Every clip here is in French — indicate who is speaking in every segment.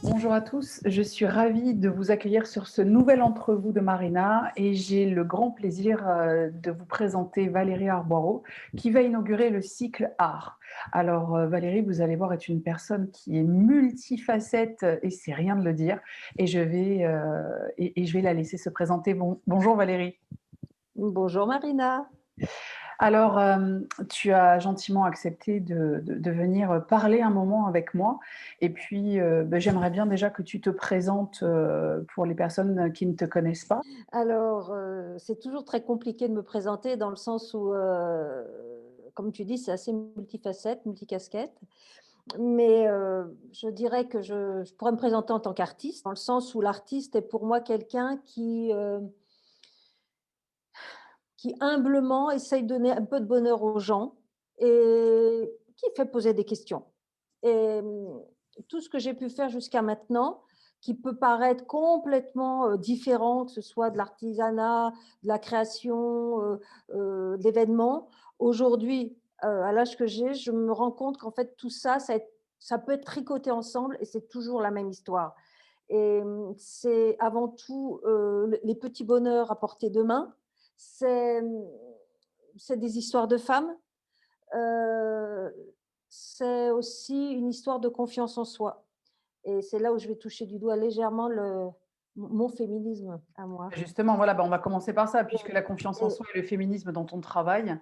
Speaker 1: Bonjour à tous, je suis ravie de vous accueillir sur ce nouvel entrevue de Marina et j'ai le grand plaisir de vous présenter Valérie Arboiro qui va inaugurer le cycle art. Alors Valérie, vous allez voir, est une personne qui est multifacette et c'est rien de le dire et je vais la laisser se présenter. Bonjour Valérie.
Speaker 2: Bonjour Marina.
Speaker 1: Alors, tu as gentiment accepté de venir parler un moment avec moi et puis, j'aimerais bien déjà que tu te présentes, pour les personnes qui ne te connaissent pas.
Speaker 2: Alors, c'est toujours très compliqué de me présenter dans le sens où, comme tu dis, c'est assez multifacette, multicasquette. Mais, je dirais que je pourrais me présenter en tant qu'artiste, dans le sens où l'artiste est pour moi quelqu'un qui humblement essaye de donner un peu de bonheur aux gens et qui fait poser des questions. Et tout ce que j'ai pu faire jusqu'à maintenant, qui peut paraître complètement, différent, que ce soit de l'artisanat, de la création, de l'événement. Aujourd'hui, à l'âge que j'ai, je me rends compte qu'en fait tout ça, ça peut être tricoté ensemble et c'est toujours la même histoire. Et c'est avant tout, les petits bonheurs à portée de main. C'est, c'est des histoires de femmes, heu, c'est aussi une histoire de confiance en soi et c'est là où je vais toucher du doigt légèrement mon féminisme à moi.
Speaker 1: Justement, voilà, on va commencer par ça puisque
Speaker 2: Et
Speaker 1: la confiance en
Speaker 2: et
Speaker 1: soi et le féminisme dans ton travail.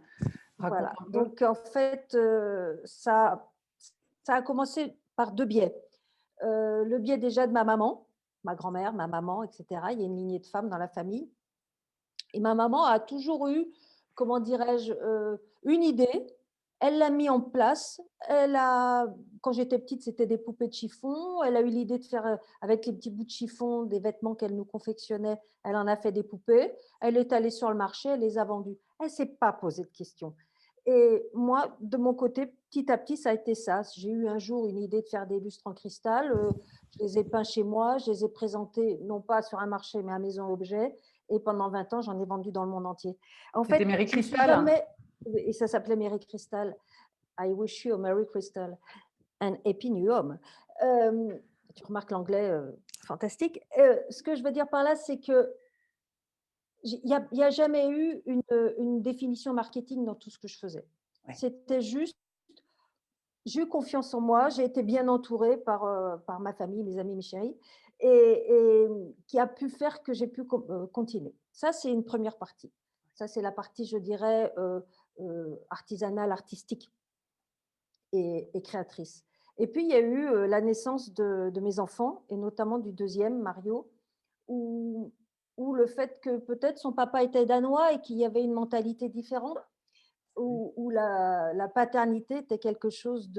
Speaker 1: Raconte
Speaker 2: voilà,
Speaker 1: un peu.
Speaker 2: donc en fait, ça a commencé par 2 biais. Le biais déjà de ma maman, ma grand-mère, ma maman et cetera. Il y a une lignée de femmes dans la famille et ma maman a toujours eu, comment dirais-je, une idée. Elle l'a mis en place. Quand j'étais petite, c'était des poupées de chiffon. Elle a eu l'idée de faire, avec les petits bouts de chiffon, des vêtements qu'elle nous confectionnait. Elle en a fait des poupées. Elle est allée sur le marché, elle les a vendues. Elle s'est pas posé de questions. Et moi, de mon côté, petit à petit, ça a été ça. J'ai eu un jour une idée de faire des lustres en cristal. Je les ai peints chez moi. Je les ai présentés, non pas sur un marché, mais à Maison Objet. Et pendant 20 ans, j'en ai vendu dans le monde entier. En
Speaker 1: C'était
Speaker 2: fait,
Speaker 1: Mary
Speaker 2: je me suis
Speaker 1: Cristal?
Speaker 2: jamais, et ça s'appelait Merry Crystal. I wish you a Merry Crystal and Happy New Home. Tu remarques l'anglais fantastique. Ce que je veux dire par là, c'est que il y a jamais eu une définition marketing dans tout ce que je faisais.
Speaker 1: Ouais.
Speaker 2: C'était juste, j'ai eu confiance en moi, j'ai été bien entourée par ma famille, mes amis, mes chéris, et qui a pu faire que j'ai pu continuer. Ça, c'est une première partie. Ça, c'est la partie, je dirais, artisanale, artistique et créatrice. Et puis, il y a eu la naissance de mes enfants, et notamment du deuxième, Mario, où, où le fait que peut-être son papa était danois et qu'il y avait une mentalité différente, où la paternité était quelque chose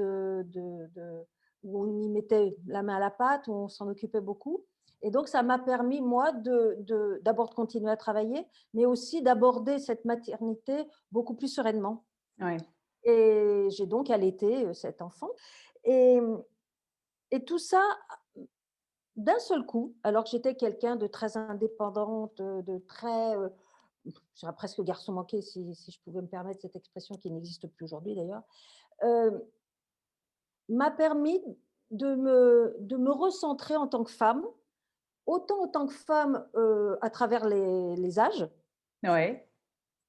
Speaker 2: où on y mettait la main à la pâte, où on s'en occupait beaucoup. Et donc, ça m'a permis, moi, d'abord de continuer à travailler, mais aussi d'aborder cette maternité beaucoup plus sereinement.
Speaker 1: Ouais.
Speaker 2: Et j'ai donc allaité cet enfant. Et, et tout ça d'un seul coup, alors que j'étais quelqu'un de très indépendante, de très, je dirais presque garçon manqué, si je pouvais me permettre cette expression qui n'existe plus aujourd'hui d'ailleurs, heu, m'a permis de me recentrer en tant que femme, autant en tant que femme, à travers les âges,
Speaker 1: Ouais.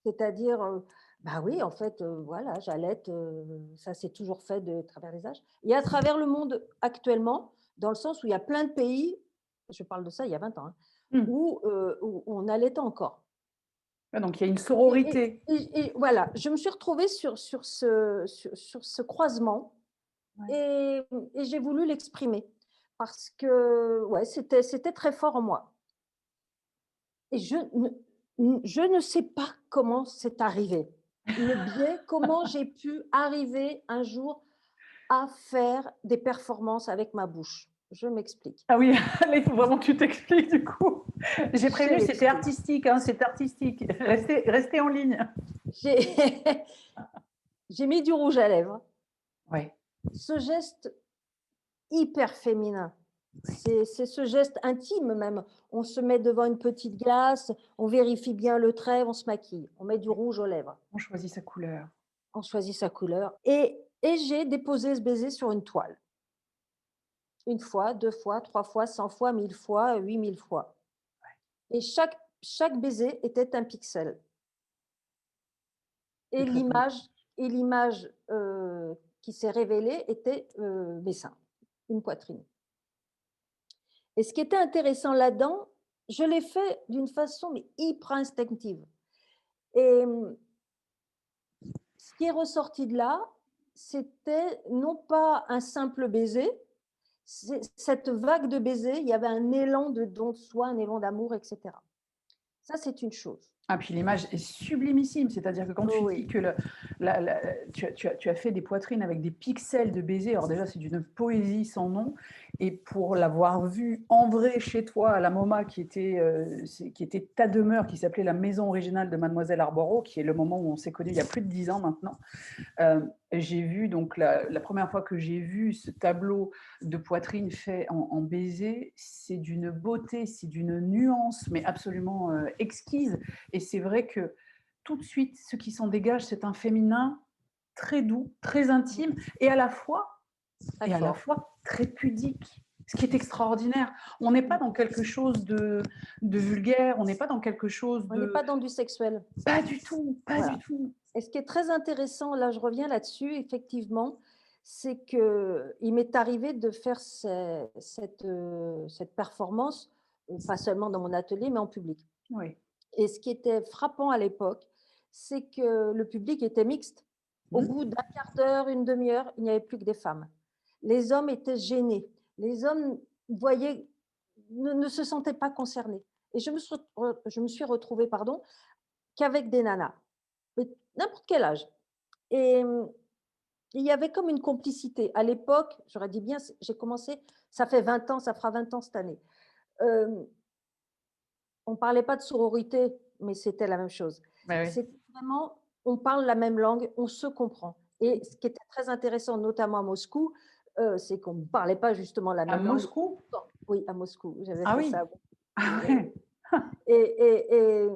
Speaker 2: c'est-à-dire, bah oui, en fait, voilà, j'allaite, ça s'est toujours fait de travers les âges et à travers le monde actuellement, dans le sens où il y a plein de pays, je parle de ça il y a 20 ans, hein,
Speaker 1: Mmh.
Speaker 2: où on allaitait encore.
Speaker 1: Ouais, donc il y a une
Speaker 2: Et et
Speaker 1: sororité.
Speaker 2: et voilà, je me suis retrouvée sur ce croisement
Speaker 1: Ouais.
Speaker 2: et j'ai voulu l'exprimer parce que, ouais, c'était très fort en moi et je ne sais pas comment c'est arrivé. Le biais, comment j'ai pu arriver un jour à faire des performances avec ma bouche. Je m'explique.
Speaker 1: Ah oui, là, il faut vraiment que tu t'expliques du coup. J'ai
Speaker 2: Je
Speaker 1: prévenu, c'était
Speaker 2: m'explique.
Speaker 1: artistique, hein, c'est artistique. Restez en ligne.
Speaker 2: J'ai j'ai mis du rouge à lèvres.
Speaker 1: Ouais,
Speaker 2: Ce geste hyper féminin.
Speaker 1: ouais.
Speaker 2: C'est ce geste intime même. On se met devant une petite glace, on vérifie bien le trait, on se maquille, on met du rouge aux lèvres,
Speaker 1: On choisit sa couleur.
Speaker 2: on choisit sa couleur et j'ai déposé ce baiser sur une toile. 1 fois, 2 fois, 3 fois, 100 fois, 1000 fois, 8000 fois et chaque baiser était un pixel
Speaker 1: C'est
Speaker 2: et
Speaker 1: très joli.
Speaker 2: l'image, qui s'est révélée était, mes seins, une poitrine et ce qui était intéressant là-dedans, je l'ai fait d'une façon mais hyper instinctive et ce qui est ressorti de là, c'était non pas un simple baiser, cette vague de baisers, il y avait un élan de don de soi, un élan d'amour et cetera. Ça, c'est une chose.
Speaker 1: Ah, puis l'image est sublimissime, c'est-à-dire que quand tu dis
Speaker 2: Oui,
Speaker 1: que tu as fait des poitrines avec des pixels de baisers, alors déjà c'est d'une poésie sans nom, et pour l'avoir vu en vrai chez toi à la MoMA qui était ta demeure, qui s'appelait la maison originale de Mademoiselle Arboreau, qui est le moment où on s'est connus il y a plus de 10 ans maintenant, j'ai vu donc la première fois que j'ai vu ce tableau de poitrine fait en baiser, c'est d'une beauté, c'est d'une nuance, mais absolument exquise. Et c'est vrai que tout de suite, ce qui s'en dégage, c'est un féminin très doux, très intime, et
Speaker 2: très fort.
Speaker 1: très pudique. Ce qui est extraordinaire. On n'est pas dans quelque chose de vulgaire, on n'est pas dans quelque chose
Speaker 2: On n'est
Speaker 1: de...
Speaker 2: pas dans du sexuel.
Speaker 1: Pas du tout, pas du
Speaker 2: Voilà.
Speaker 1: tout.
Speaker 2: Et ce qui est très intéressant, là, je reviens là-dessus, effectivement, c'est qu'il m'est arrivé de faire cette performance, pas seulement dans mon atelier, mais en public.
Speaker 1: Oui.
Speaker 2: Et ce qui était frappant à l'époque, c'est que le public était mixte. Au
Speaker 1: Mmh.
Speaker 2: bout d'un quart d'heure, une demi-heure, il n'y avait plus que des femmes. Les hommes étaient gênés. Les hommes voyaient, ne se sentaient pas concernés. Et je me suis retrouvée, pardon, qu'avec des nanas, mais n'importe quel âge. Et il y avait comme une complicité. À l'époque, j'aurais dit bien, j'ai commencé, ça fait 20 ans, ça fera 20 ans cette année. Euh, on ne parlait pas de sororité, mais c'était la même chose.
Speaker 1: Bah oui.
Speaker 2: C'est vraiment, on parle la même langue, on se comprend. Et ce qui était très intéressant, notamment à Moscou, c'est qu'on ne parlait pas justement la
Speaker 1: À
Speaker 2: même langue.
Speaker 1: Moscou?
Speaker 2: Oui, à Moscou, j'avais
Speaker 1: Ah
Speaker 2: fait
Speaker 1: oui.
Speaker 2: ça.
Speaker 1: Ah
Speaker 2: Et,
Speaker 1: ouais.
Speaker 2: et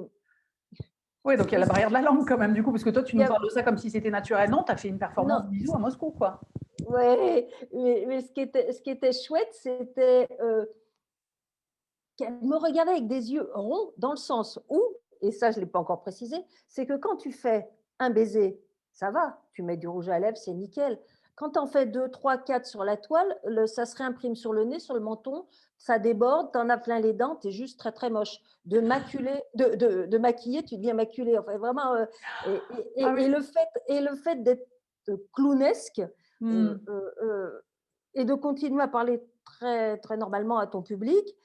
Speaker 1: Oui, donc il y a la
Speaker 2: ce
Speaker 1: barrière de la langue quand même, du coup, parce que toi, tu
Speaker 2: qui
Speaker 1: nous
Speaker 2: a-
Speaker 1: parles de ça comme si c'était naturel. Non, tu as fait une
Speaker 2: non,
Speaker 1: performance bisous à Moscou, quoi.
Speaker 2: ouais, mais ce qui était chouette, c'était qu'elle me regardait avec des yeux ronds, dans le sens où, et ça je ne l'ai pas encore précisé, c'est que quand tu fais un baiser, ça va, tu mets du rouge à lèvres, c'est nickel. Quand tu en fais 2, 3, 4 sur la toile, ça se réimprime sur le nez, sur le menton, ça déborde, tu en as plein les dents, tu es juste très très moche. De maquiller, tu deviens maculé. Enfin, vraiment,
Speaker 1: Ah oui.
Speaker 2: et le fait d'être clownesque
Speaker 1: Hmm.
Speaker 2: et de continuer à parler très, très normalement à ton public,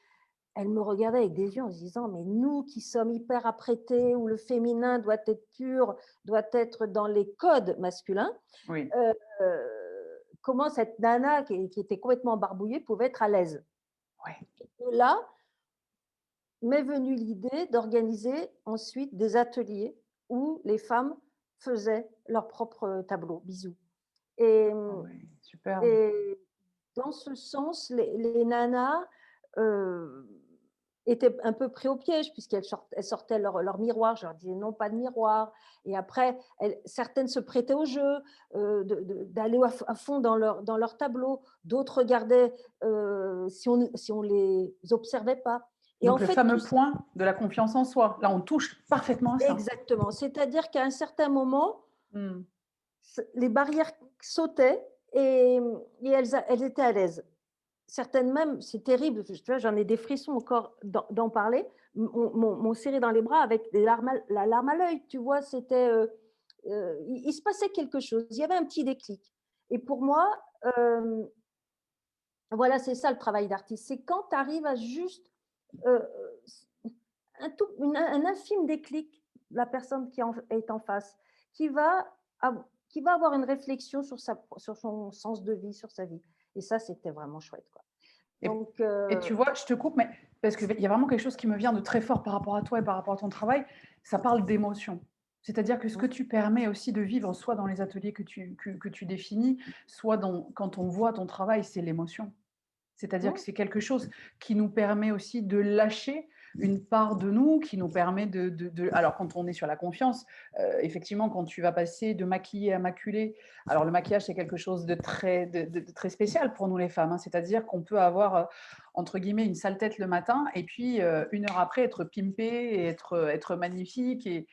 Speaker 2: elle me regardait avec des yeux en se disant: «Mais nous qui sommes hyper apprêtés, où le féminin doit être pur, doit être dans les codes masculins,
Speaker 1: Oui.
Speaker 2: heu, comment cette nana qui était complètement barbouillée pouvait être à l'aise?»
Speaker 1: Ouais.
Speaker 2: Et là, m'est venue l'idée d'organiser ensuite des ateliers où les femmes faisaient leurs propres tableaux, bisous et
Speaker 1: Ah ouais. Superbe.
Speaker 2: et dans ce sens, les nanas, heu, étaient un peu pris au piège elles sortaient leur miroir. Je leur disais: «Non, pas de miroir» et après certaines se prêtaient au jeu, d'aller à fond dans leur tableau. D'autres regardaient, si on les observait pas et en
Speaker 1: Donc le
Speaker 2: fait, tout
Speaker 1: fameux point de la confiance en soi. Là, on touche parfaitement à ça.
Speaker 2: exactement. C'est-à-dire qu'à un certain moment,
Speaker 1: Hmm.
Speaker 2: les barrières sautaient et elles étaient à l'aise. Certaines même, c'est terrible, tu vois, j'en ai des frissons encore d'en parler, m'ont serré dans les bras avec la larme à l'œil, tu vois? C'était, il se passait quelque chose, il y avait un petit déclic et pour moi, hem, voilà, c'est ça le travail d'artiste, c'est quand tu arrives à juste, heu, un infime déclic, la personne qui est en face, qui va qui va avoir une réflexion sur son sens de vie, sur sa vie et ça, c'était vraiment chouette, quoi.
Speaker 1: Et,
Speaker 2: Donc
Speaker 1: et tu vois, je te coupe, mais parce qu'il y a vraiment quelque chose qui me vient de très fort par rapport à toi et par rapport à ton travail. Ça parle d'émotion. C'est-à-dire que ce que
Speaker 2: mmh,
Speaker 1: tu permets aussi de vivre, soit dans les ateliers que tu définis, soit quand on voit ton travail, c'est l'émotion. C'est-à-dire que
Speaker 2: mmh,
Speaker 1: c'est quelque chose qui nous permet aussi de lâcher, une part de nous qui nous permet alors quand on est sur la confiance, effectivement, quand tu vas passer de maquillé à maculé, alors le maquillage, c'est quelque chose de très spécial pour nous les femmes, hein. C'est-à-dire qu'on peut avoir, entre guillemets, «une sale tête» le matin et puis, 1 heure après être pimpé et être magnifique et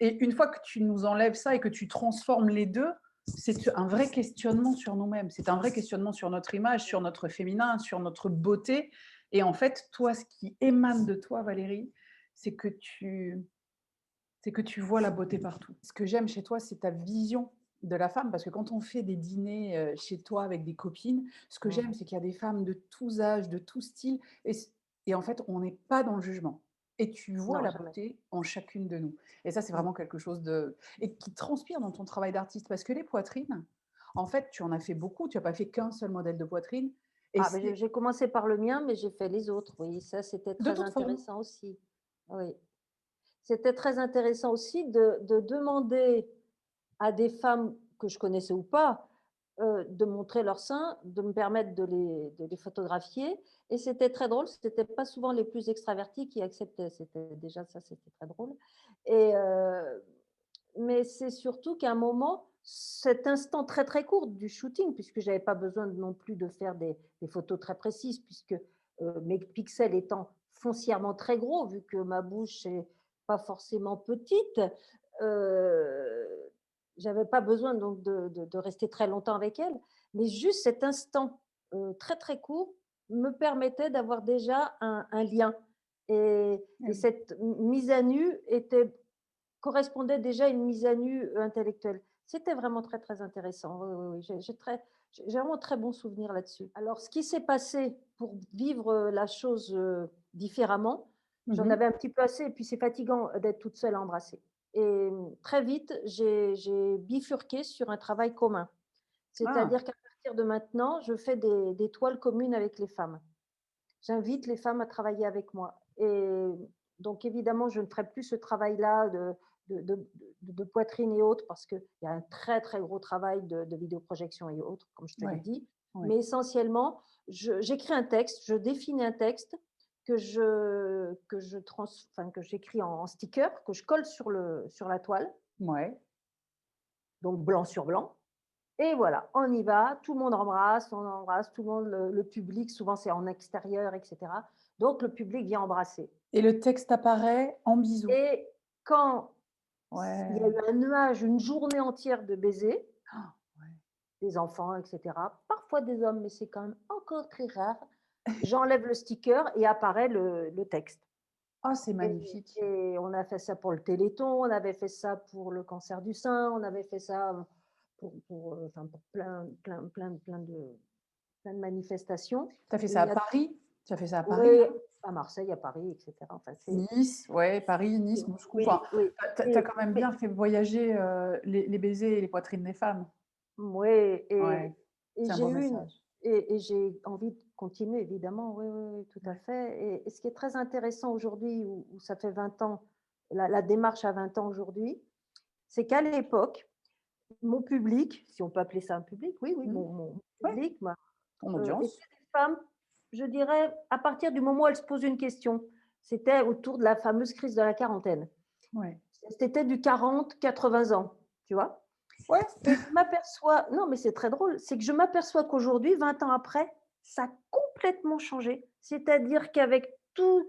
Speaker 1: une fois que tu nous enlèves ça et que tu transformes les 2, c'est un vrai questionnement sur nous-mêmes. C'est un vrai questionnement sur notre image, sur notre féminin, sur notre beauté et en fait, toi, ce qui émane de toi, Valérie, c'est que tu c'est que tu vois la beauté partout. Ce que j'aime chez toi, c'est ta vision de la femme, parce que quand on fait des dîners, chez toi avec des copines, ce que
Speaker 2: Mmh.
Speaker 1: j'aime, c'est qu'il y a des femmes de tous âges, de tous styles et en fait, on n'est pas dans le jugement et tu vois
Speaker 2: Non,
Speaker 1: la
Speaker 2: jamais.
Speaker 1: beauté en chacune de nous et ça, c'est
Speaker 2: Mmh.
Speaker 1: vraiment quelque chose de et qui transpire dans ton travail d'artiste parce que les poitrines, en fait, tu en as fait beaucoup, tu as pas fait qu'un seul modèle de poitrine et
Speaker 2: Ah, beh,
Speaker 1: c'est
Speaker 2: j'ai commencé par le mien, mais j'ai fait les autres, oui, ça, c'était
Speaker 1: de
Speaker 2: très
Speaker 1: toute forme.
Speaker 2: intéressant aussi. Oui. C'était très intéressant aussi de demander à des femmes que je connaissais ou pas, de montrer leurs seins, de me permettre de les photographier et c'était très drôle, c'était pas souvent les plus extravertis qui acceptaient, c'était déjà ça, c'était très drôle et mais c'est surtout qu'à un moment, cet instant très, très court du shooting, puisque j'avais pas besoin non plus de faire des photos très précises puisque, mes pixels étant foncièrement très gros, vu que ma bouche est pas forcément petite, heu, j'avais pas besoin donc de rester très longtemps avec elle. Mais juste cet instant, très, très court me permettait d'avoir déjà un lien
Speaker 1: Eh
Speaker 2: et
Speaker 1: oui.
Speaker 2: cette mise à nu était correspondait déjà à une mise à nu, intellectuelle. C'était vraiment très, très intéressant. Oui, oui, oui, j'ai vraiment très bons souvenirs là-dessus. Alors ce qui s'est passé pour vivre, la chose, différemment,
Speaker 1: Mmh
Speaker 2: j'en
Speaker 1: mh.
Speaker 2: avais un petit peu assez et puis c'est fatigant, d'être toute seule à embrasser et très vite, j'ai bifurqué sur un travail commun.
Speaker 1: Ah!
Speaker 2: C'est-à-dire qu'à partir de maintenant, je fais des toiles communes avec les femmes. J'invite les femmes à travailler avec moi et donc évidemment, je ne ferai plus ce travail-là de poitrine et autres parce qu'il y a un très, très gros travail de vidéoprojection et autres, comme je te l'ai
Speaker 1: Ouais,
Speaker 2: dit.
Speaker 1: ouais.
Speaker 2: Mais essentiellement, j'écris un texte, je définis un texte que j'écris en sticker, que je colle sur la toile,
Speaker 1: Ouais.
Speaker 2: donc blanc sur blanc. Et voilà, on y va, tout le monde embrasse, on embrasse, tout le monde, le public, souvent c'est en extérieur, et cetera. Donc le public vient embrasser.
Speaker 1: Et le texte apparaît en bisous?
Speaker 2: Et quand il y a
Speaker 1: Ouais.
Speaker 2: eu un nuage, une journée entière de baisers,
Speaker 1: Ah, ouais.
Speaker 2: des enfants, et cetera, parfois des hommes, mais c'est quand même encore très rare, j'enlève le sticker et apparaît le texte.
Speaker 1: Ah, c'est
Speaker 2: Et
Speaker 1: magnifique.
Speaker 2: et on a fait ça pour le Téléthon, on avait fait ça pour le cancer du sein, on avait fait ça enfin pour plein de manifestations
Speaker 1: Tu as fait
Speaker 2: et
Speaker 1: ça
Speaker 2: il
Speaker 1: à
Speaker 2: y a
Speaker 1: Paris? Tu as fait ça à Paris,
Speaker 2: oui,
Speaker 1: non?
Speaker 2: à Marseille, à Paris, et cetera. Enfin, c'est
Speaker 1: Nice, ouais, Paris, Nice, Moscou, enfin,
Speaker 2: oui, oui
Speaker 1: tu as
Speaker 2: et
Speaker 1: quand même
Speaker 2: mais
Speaker 1: bien fait voyager, les baisers et les poitrines des femmes.
Speaker 2: ouais
Speaker 1: Ouais,
Speaker 2: et
Speaker 1: c'est un
Speaker 2: j'ai
Speaker 1: beau
Speaker 2: eu une
Speaker 1: message.
Speaker 2: et j'ai envie de continuer évidemment, oui, oui, oui, tout à
Speaker 1: Ouais.
Speaker 2: fait et ce qui est très intéressant aujourd'hui où ça fait 20 ans, la démarche a 20 ans aujourd'hui, c'est qu'à l'époque, mon public, si on peut appeler ça un public, oui, oui,
Speaker 1: Mmh.
Speaker 2: mon
Speaker 1: Ouais,
Speaker 2: public, moi,
Speaker 1: ton
Speaker 2: étaient
Speaker 1: audience.
Speaker 2: des femmes, je dirais, à partir du moment où elles se posent une question. C'était autour de la fameuse crise de la quarantaine.
Speaker 1: Ouais.
Speaker 2: C'était du 40-80 ans, tu vois?
Speaker 1: Ouais,
Speaker 2: Et je m'aperçois non, mais c'est très drôle, c'est que je m'aperçois qu'aujourd'hui, 20 ans après, ça a complètement changé. C'est-à-dire qu'avec tout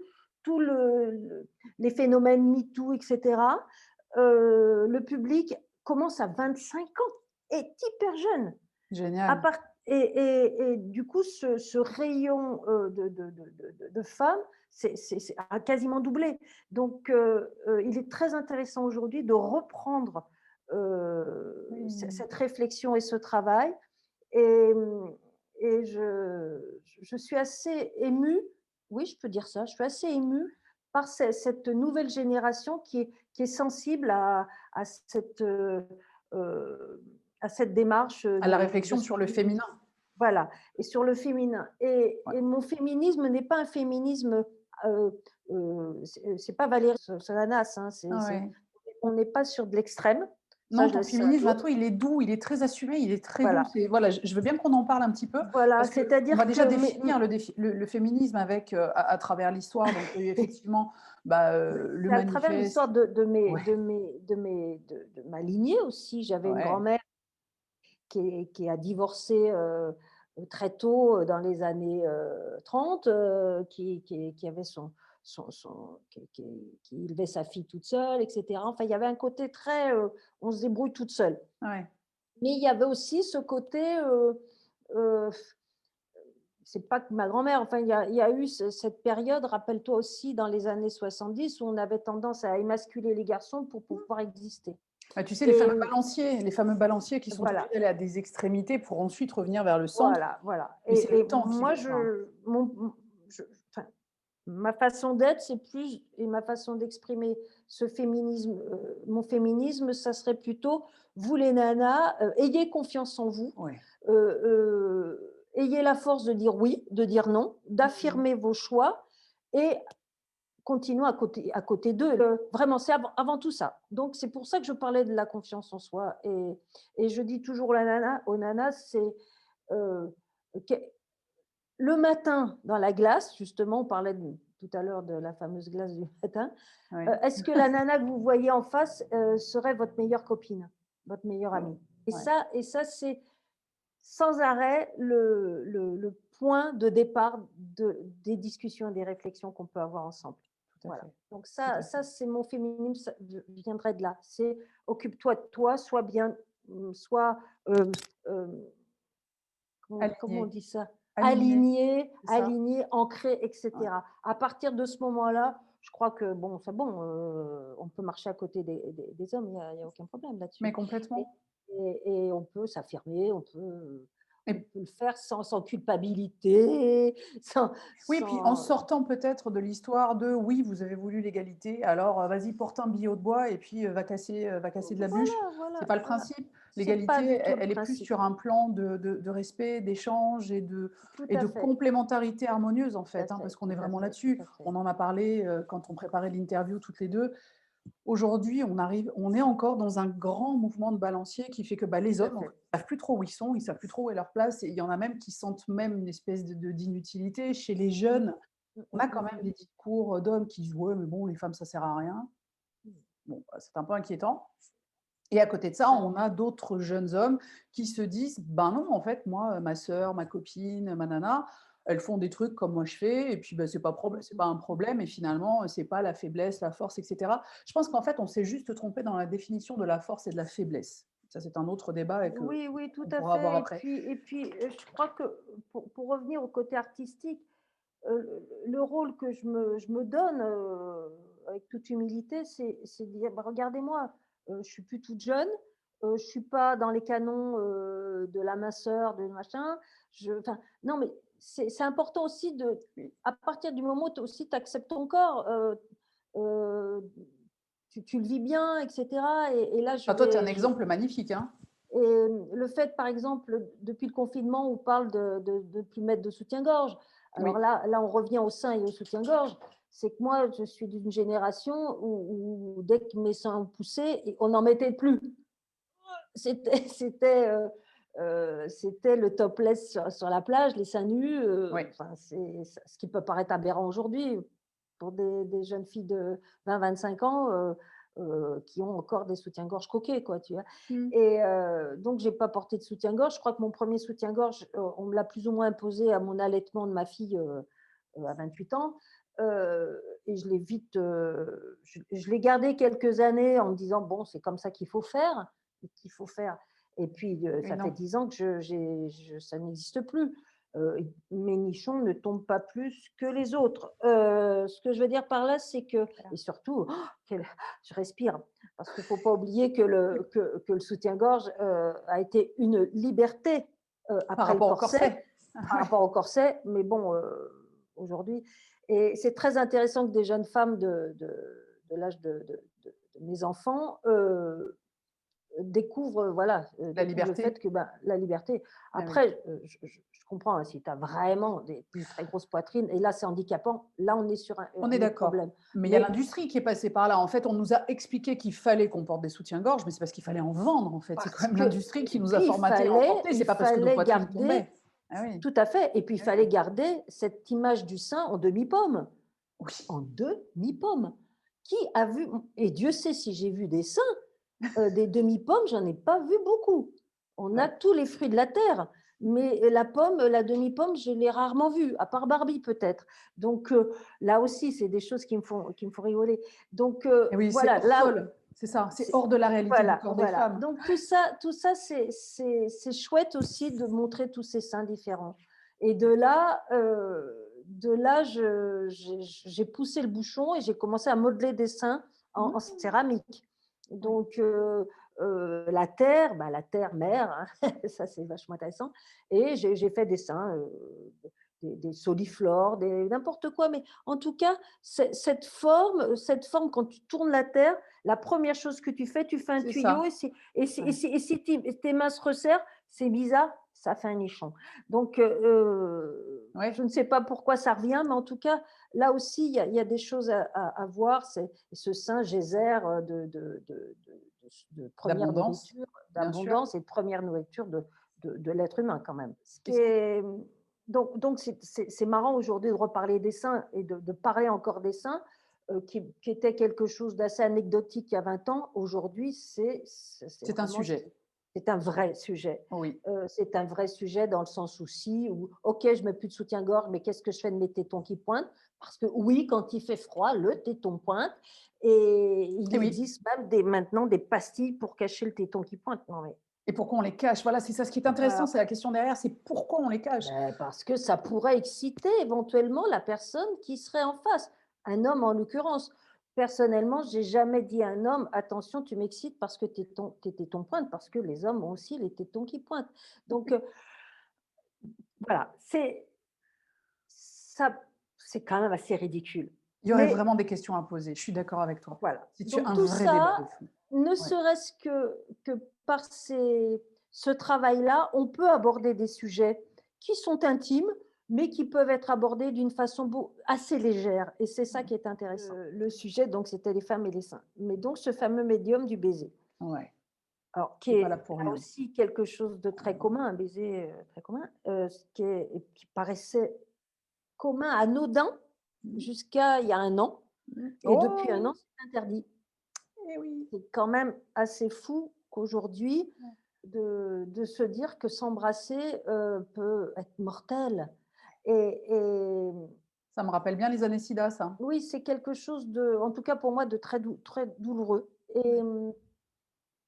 Speaker 2: les phénomènes MeToo et cetera, le public commence à 25 ans, est hyper jeune. À
Speaker 1: génial.
Speaker 2: part et du coup, ce rayon, de femmes, c'est a quasiment doublé. Donc il est très intéressant aujourd'hui de reprendre,
Speaker 1: Oui.
Speaker 2: cette réflexion et ce travail et et je suis assez émue, oui, je peux dire ça, je suis assez émue par cette nouvelle génération qui est sensible heu, à cette démarche,
Speaker 1: À la
Speaker 2: de
Speaker 1: réflexion sur le féminin.
Speaker 2: voilà et sur le féminin
Speaker 1: Ouais.
Speaker 2: et mon féminisme n'est pas un féminisme, c'est pas Valérie Solanas, hein,
Speaker 1: Ouais.
Speaker 2: on n'est pas sur de l'extrême, Ça,
Speaker 1: Non,
Speaker 2: je
Speaker 1: ton
Speaker 2: laisse ça à
Speaker 1: féminisme à
Speaker 2: d'autres.
Speaker 1: toi, il est doux, il est très assumé, il est très doux.
Speaker 2: Voilà.
Speaker 1: C'est voilà, je veux bien qu'on en parle un petit peu
Speaker 2: Voilà,
Speaker 1: parce qu'on va
Speaker 2: c'est-à-dire
Speaker 1: déjà
Speaker 2: que
Speaker 1: définir le féminisme avec, à travers l'histoire. Donc il y a eu effectivement, bah, le
Speaker 2: c'est à travers l'histoire
Speaker 1: manifeste.
Speaker 2: de
Speaker 1: Ouais,
Speaker 2: ma lignée aussi. J'avais une
Speaker 1: ouais,
Speaker 2: grand-mère qui a divorcé, très tôt, dans les années, 30, qui avait qui élevait sa fille toute seule et cetera. Enfin, il y avait un côté très, on se débrouille toute seule.
Speaker 1: ouais.
Speaker 2: Mais il y avait aussi ce côté, heu, c'est pas que ma grand-mère, enfin, il y a eu cette période, rappelle-toi aussi, dans les années 70 où on avait tendance à émasculer les garçons pour pouvoir exister.
Speaker 1: Bah, tu sais,
Speaker 2: Et
Speaker 1: les fameux balanciers qui sont obligés
Speaker 2: voilà,
Speaker 1: d'aller à des extrémités pour ensuite revenir vers le centre.
Speaker 2: voilà.
Speaker 1: Mais c'est
Speaker 2: Et
Speaker 1: le temps qui
Speaker 2: moi,
Speaker 1: veut ça, hein.
Speaker 2: enfin, ma façon d'être, c'est plus, et ma façon d'exprimer ce féminisme, mon féminisme, ça serait plutôt: vous les nanas, ayez confiance en vous,
Speaker 1: Ouais.
Speaker 2: ayez la force de dire oui, de dire non,
Speaker 1: Mmh.
Speaker 2: d'affirmer vos choix et continuons à côté d'eux. Vraiment, c'est avant tout ça. Donc c'est pour ça que je parlais de la confiance en soi, et je dis toujours aux nanas, c'est, heu, que le matin dans la glace, justement, on parlait tout à l'heure de la fameuse glace du matin.
Speaker 1: Ouais,
Speaker 2: Est-ce que la nana que vous voyez en face, serait votre meilleure copine, votre meilleure amie?
Speaker 1: ouais,
Speaker 2: Et ça, c'est sans arrêt le point de départ des discussions et des réflexions qu'on peut avoir ensemble.
Speaker 1: tout à
Speaker 2: Voilà.
Speaker 1: fait,
Speaker 2: Donc
Speaker 1: tout à
Speaker 2: ça
Speaker 1: fait.
Speaker 2: c'est mon féminisme, ça viendrait de là. C'est: occupe-toi de toi, sois bien, sois, hem, hem, comment on
Speaker 1: Aligné,
Speaker 2: dit ça?
Speaker 1: aligné, c'est ça.
Speaker 2: Aligné, ancré, et
Speaker 1: Ouais.
Speaker 2: cetera. À partir de ce moment-là, je crois que bon, c'est bon, on peut marcher à côté des hommes, il y a aucun problème
Speaker 1: Mais
Speaker 2: là-dessus. Et
Speaker 1: complètement.
Speaker 2: et on peut s'affirmer, on
Speaker 1: Et
Speaker 2: peut le faire sans culpabilité, sans
Speaker 1: oui, et puis en
Speaker 2: sans
Speaker 1: sortant peut-être de l'histoire de: «Oui, vous avez voulu l'égalité, alors, vas-y porte un billot de bois et puis, va casser de la bûche». C'est pas le
Speaker 2: voilà.
Speaker 1: principe.
Speaker 2: C'est pas
Speaker 1: L'égalité,
Speaker 2: du tout le
Speaker 1: elle est plus
Speaker 2: principe.
Speaker 1: sur un plan de respect, d'échange
Speaker 2: Tout
Speaker 1: et
Speaker 2: à
Speaker 1: de
Speaker 2: fait,
Speaker 1: complémentarité harmonieuse, en
Speaker 2: tout à
Speaker 1: fait, hein, parce
Speaker 2: fait,
Speaker 1: qu'on
Speaker 2: tout
Speaker 1: est
Speaker 2: à
Speaker 1: vraiment
Speaker 2: fait, tout
Speaker 1: là-dessus.
Speaker 2: à fait.
Speaker 1: On en a parlé, quand on préparait l'interview toutes les 2. Aujourd'hui, on est encore dans un grand mouvement de balancier qui fait que, bah, les
Speaker 2: Tout à
Speaker 1: hommes, en fait,
Speaker 2: fait.
Speaker 1: ils savent plus trop où ils sont, ils savent plus trop où est leur place et il y en a même qui sentent même une espèce d'inutilité. Chez les
Speaker 2: Mmh.
Speaker 1: jeunes,
Speaker 2: Mmh,
Speaker 1: on
Speaker 2: mmh,
Speaker 1: a quand
Speaker 2: mmh,
Speaker 1: même
Speaker 2: mmh.
Speaker 1: des discours, d'hommes qui disent: «Ouais, mais bon, les femmes, ça sert à rien». Bon, bah, c'est un peu inquiétant et à côté de ça,
Speaker 2: Ouais,
Speaker 1: on a d'autres jeunes hommes qui se disent: «Ben non, en fait, moi, ma sœur, ma copine, ma nana, elles font des trucs comme moi je fais et puis, bah,
Speaker 2: mmh,
Speaker 1: c'est
Speaker 2: mmh,
Speaker 1: pas un
Speaker 2: mmh.
Speaker 1: problème et finalement, c'est pas la faiblesse, la force et cetera». Je pense qu'en fait, on s'est juste trompé dans la définition de la force et de la faiblesse. Ça, c'est un autre débat et
Speaker 2: Oui, oui, tout
Speaker 1: qu'on
Speaker 2: à
Speaker 1: pourra avoir
Speaker 2: fait.
Speaker 1: après.
Speaker 2: Et puis, je crois que pour revenir au côté artistique, le rôle que je me donne, avec toute humilité, c'est de dire: «Bah, regardez-moi, je suis plus toute jeune, je suis pas dans les canons, de la minceur, de machin». Enfin, non, mais c'est important aussi à partir du moment où aussi tu acceptes ton corps, heu, tu le vis bien, et cetera. Et là,
Speaker 1: Enfin, toi, tu es un exemple magnifique, hein.
Speaker 2: le fait, par exemple, depuis le confinement, on parle de plus mettre de soutien-gorge. Alors
Speaker 1: Oui.
Speaker 2: là, on revient au sein et au soutien-gorge. C'est que moi, je suis d'une génération où dès que mes seins ont poussé, on n'en mettait plus. C'était c'était le topless sur la plage, les seins nus,
Speaker 1: Oui.
Speaker 2: enfin, c'est ce qui peut paraître aberrant aujourd'hui pour des jeunes filles de 20-25 ans, qui ont encore des soutiens-gorge coquets, quoi, tu vois?
Speaker 1: Mmh.
Speaker 2: Et donc j'ai pas porté de soutien-gorge. Je crois que mon premier soutien-gorge, on me l'a plus ou moins imposé à mon allaitement de ma fille, à 28 ans, et je l'ai vite, je l'ai gardé quelques années en me disant: «Bon, c'est comme ça qu'il faut faire». Et puis,
Speaker 1: Mais
Speaker 2: ça fait
Speaker 1: non.
Speaker 2: 10 ans que ça n'existe plus. Mes nichons ne tombent pas plus que les autres. Ce que je veux dire par là, c'est que,
Speaker 1: Clair.
Speaker 2: et surtout, je respire, parce qu'il ne faut pas oublier que le soutien-gorge, a été une liberté,
Speaker 1: Par
Speaker 2: après le
Speaker 1: rapport au
Speaker 2: corset,
Speaker 1: corset.
Speaker 2: par
Speaker 1: Ouais.
Speaker 2: rapport au corset, mais bon, aujourd'hui, et c'est très intéressant que des jeunes femmes de l'âge de mes enfants, découvre, voilà,
Speaker 1: La
Speaker 2: découvre le
Speaker 1: liberté.
Speaker 2: fait que, ben, la liberté.
Speaker 1: Ah oui.
Speaker 2: Après, je comprends, hein, si tu as vraiment une très grosse poitrine et là, c'est handicapant, là, on est sur
Speaker 1: On est
Speaker 2: un autre
Speaker 1: d'accord.
Speaker 2: problème.
Speaker 1: Mais il y a
Speaker 2: Mais
Speaker 1: l'industrie qui est passée par là. En fait, on nous a expliqué qu'il fallait qu'on porte des soutiens-gorge, mais c'est parce qu'il fallait en vendre, en fait. C'est quand
Speaker 2: parce
Speaker 1: même
Speaker 2: que
Speaker 1: l'industrie qui
Speaker 2: et
Speaker 1: nous a
Speaker 2: puis
Speaker 1: formatés à en porter,
Speaker 2: il
Speaker 1: c'est pas parce que nos
Speaker 2: fallait
Speaker 1: poitrines
Speaker 2: garder
Speaker 1: tombaient. Ah oui.
Speaker 2: tout à fait et puis il
Speaker 1: Ah
Speaker 2: fallait
Speaker 1: oui.
Speaker 2: garder cette image du sein en demi-pomme.
Speaker 1: Oui.
Speaker 2: En demi-pomme. Qui a vu et Dieu sait si j'ai vu des seins, des demi-pommes, j'en ai pas vu beaucoup. On a
Speaker 1: Ouais.
Speaker 2: tous les fruits de la terre, mais la pomme, la demi-pomme, je l'ai rarement vue, à part Barbie peut-être. Donc là aussi, c'est des choses qui me font rigoler. Donc
Speaker 1: Et oui, c'est
Speaker 2: voilà,
Speaker 1: hors
Speaker 2: là
Speaker 1: sol. C'est ça, c'est
Speaker 2: c'est
Speaker 1: hors de la réalité du
Speaker 2: voilà,
Speaker 1: corps des
Speaker 2: voilà.
Speaker 1: femmes.
Speaker 2: Donc tout ça c'est chouette aussi de montrer tous ces seins différents et de là j'ai poussé le bouchon et j'ai commencé à modeler des seins en
Speaker 1: Mmh.
Speaker 2: céramique.
Speaker 1: Oui.
Speaker 2: Donc la terre, bah, la terre mère, hein, ça c'est vachement intéressant et j'ai fait des seins, des soliflores, n'importe quoi, mais en tout cas, cette forme quand tu tournes la terre, la première chose que tu fais un
Speaker 1: C'est
Speaker 2: tuyau
Speaker 1: ça.
Speaker 2: et
Speaker 1: Ouais.
Speaker 2: si tes mains se resserrent, c'est bizarre, ça fait un nichon. Donc, je
Speaker 1: Ouais.
Speaker 2: ne sais pas pourquoi ça revient, mais en tout cas, là aussi, il y a des choses à voir. C'est ce saint geyser de première
Speaker 1: D'abondance,
Speaker 2: nourriture,
Speaker 1: bien sûr.
Speaker 2: d'abondance et de première nourriture de l'être humain quand même. Ce qui
Speaker 1: Et
Speaker 2: est, donc c'est marrant aujourd'hui de reparler des saints et de parler encore des saints, qui était quelque chose d'assez anecdotique il y a 20 ans. Aujourd'hui, c'est
Speaker 1: c'est un
Speaker 2: vraiment
Speaker 1: sujet.
Speaker 2: c'est un vrai sujet.
Speaker 1: Oui.
Speaker 2: C'est un vrai sujet dans le sens aussi où, OK, je mets plus de soutien-gorge, mais qu'est-ce que je fais de mes tétons qui pointent? Parce que oui, quand il fait froid, le téton pointe et il
Speaker 1: Et oui.
Speaker 2: existe même maintenant des pastilles pour cacher le téton qui pointe. Non mais
Speaker 1: Et pourquoi on les cache? Voilà, c'est ça ce qui est intéressant,
Speaker 2: voilà.
Speaker 1: c'est la question derrière, c'est pourquoi on les cache?
Speaker 2: Ben, parce que ça pourrait exciter éventuellement la personne qui serait en face, un homme en l'occurrence. Personnellement, j'ai jamais dit à un homme: «Attention, tu m'excites parce que tes tétons pointent», parce que les hommes ont aussi les tétons qui pointent. Donc voilà, ça c'est quand même assez ridicule.
Speaker 1: Il y aurait
Speaker 2: Mais
Speaker 1: vraiment des questions à poser, je suis d'accord avec toi.
Speaker 2: voilà,
Speaker 1: C'est
Speaker 2: donc
Speaker 1: un
Speaker 2: tout
Speaker 1: vrai débat
Speaker 2: ça,
Speaker 1: de fond.
Speaker 2: ne
Speaker 1: Ouais.
Speaker 2: serait-ce que par ce travail-là, on peut aborder des sujets qui sont intimes, mais qui peuvent être abordés d'une façon assez légère. Et c'est ça
Speaker 1: Mmh.
Speaker 2: qui est intéressant. Le sujet, donc, c'était les femmes et les seins. Mais donc, ce fameux médium du baiser.
Speaker 1: Ouais,
Speaker 2: Alors, qui
Speaker 1: il est pas là
Speaker 2: est
Speaker 1: pour
Speaker 2: là
Speaker 1: rien.
Speaker 2: aussi quelque chose de très commun, un baiser très commun, qui paraissait commun, anodin,
Speaker 1: Mmh.
Speaker 2: jusqu'à il y a un an.
Speaker 1: Mmh.
Speaker 2: Et depuis un
Speaker 1: Oh!
Speaker 2: an, c'est interdit.
Speaker 1: Eh oui!
Speaker 2: C'est quand même assez fou qu'aujourd'hui,
Speaker 1: Ouais.
Speaker 2: de se dire que s'embrasser, peut être mortel et
Speaker 1: Ça me rappelle bien les années SIDA, ça.
Speaker 2: oui, c'est quelque chose en tout cas pour moi, de très douloureux et
Speaker 1: Ouais.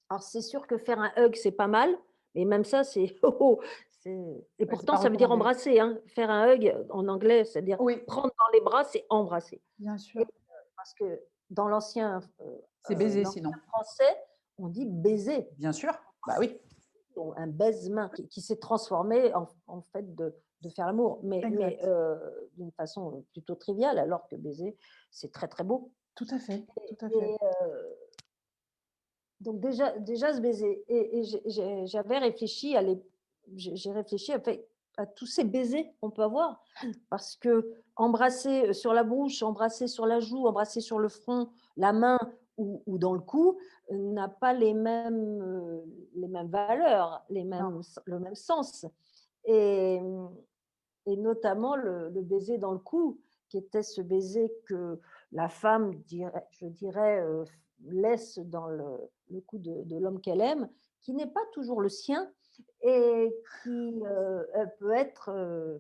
Speaker 2: alors c'est sûr que faire un hug, c'est pas mal, mais même ça, c'est oh oh, c'est et
Speaker 1: Ouais, c'est
Speaker 2: pourtant
Speaker 1: pas
Speaker 2: ça veut dire
Speaker 1: recommandé.
Speaker 2: embrasser, hein. Faire un hug, en anglais, c'est-à-dire
Speaker 1: Oui,
Speaker 2: prendre dans les bras, c'est embrasser
Speaker 1: bien
Speaker 2: et
Speaker 1: sûr.
Speaker 2: parce que dans
Speaker 1: C'est baiser
Speaker 2: l'ancien
Speaker 1: sinon.
Speaker 2: français, on dit baiser.
Speaker 1: Bien sûr, bah oui,
Speaker 2: Ou un baise-main qui s'est transformé en fait de faire l'amour, mais
Speaker 1: exact.
Speaker 2: d'une façon plutôt triviale, alors que baiser, c'est très, très beau
Speaker 1: Tout à fait, tout à fait.
Speaker 2: et donc déjà ce baiser et j'avais réfléchi j'ai réfléchi à tous ces baisers qu'on peut avoir parce qu'embrasser, sur la bouche, embrasser sur la joue, embrasser sur le front, la main ou dans le cou, n'a pas les mêmes valeurs,
Speaker 1: Non,
Speaker 2: le même sens et et notamment le baiser dans le cou, qui était ce baiser que la femme je dirais, laisse dans le cou de l'homme qu'elle aime, qui n'est pas toujours le sien et qui,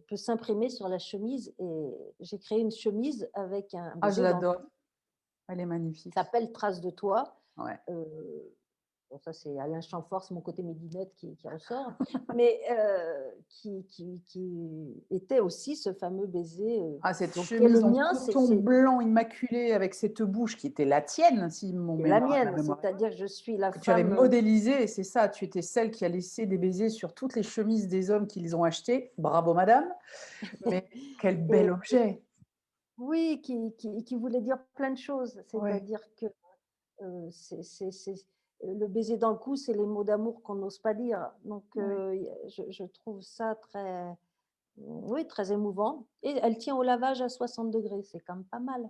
Speaker 2: peut s'imprimer sur la chemise et j'ai créé une chemise avec un
Speaker 1: ah je
Speaker 2: baiser dans le
Speaker 1: l'adore,
Speaker 2: cou,
Speaker 1: elle est
Speaker 2: qui
Speaker 1: magnifique.
Speaker 2: s'appelle Trace de toi.
Speaker 1: Ouais.
Speaker 2: Heu, bon ça c'est Alain Chamfort, c'est mon côté midinette qui ressort, mais qui était aussi ce fameux baiser,
Speaker 1: Ah cette
Speaker 2: donc qui est le
Speaker 1: chemise en
Speaker 2: mien,
Speaker 1: coton blanc immaculé avec cette bouche qui était la tienne, si
Speaker 2: c'est la
Speaker 1: la
Speaker 2: mienne,
Speaker 1: mémoire est bonne,
Speaker 2: c'est-à-dire que je suis la
Speaker 1: que tu avais
Speaker 2: femme,
Speaker 1: modélisée et c'est ça, tu étais celle qui a laissé des baisers sur toutes les chemises des hommes qui les ont achetées. Bravo madame, mais quel bel
Speaker 2: et
Speaker 1: objet!
Speaker 2: oui, qui voulait dire plein de choses.
Speaker 1: Ouais.
Speaker 2: C'est-à-dire que, c'est le baiser dans le cou, c'est les mots d'amour qu'on n'ose pas dire. Donc,
Speaker 1: Oui.
Speaker 2: je trouve ça très, oui, très émouvant et elle tient au lavage à 60 degrés, c'est quand même pas mal.